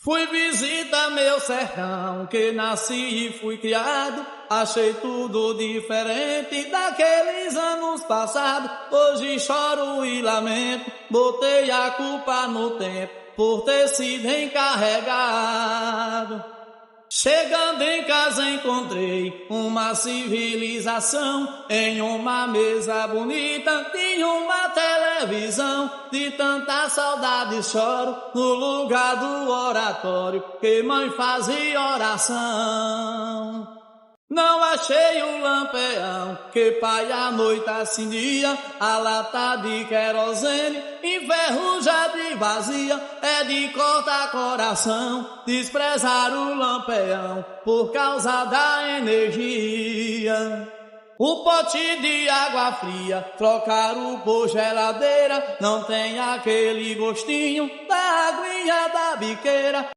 Fui visitar meu sertão, que nasci e fui criado. Achei tudo diferente daqueles anos passados. Hoje choro e lamento, botei a culpa no tempo por ter sido encarregado. Chegando em casa encontrei uma civilização. Em uma mesa bonita tinha uma televisão. De tanta saudade choro no lugar do oratório que mãe fazia oração. Não achei o lampião que pai à noite acendia, a lata de querosene enferrujada e vazia. É de cortar coração desprezar o lampião por causa da energia. O pote de água fria, trocaram por geladeira, não tem aquele gostinho da aguinha da biqueira.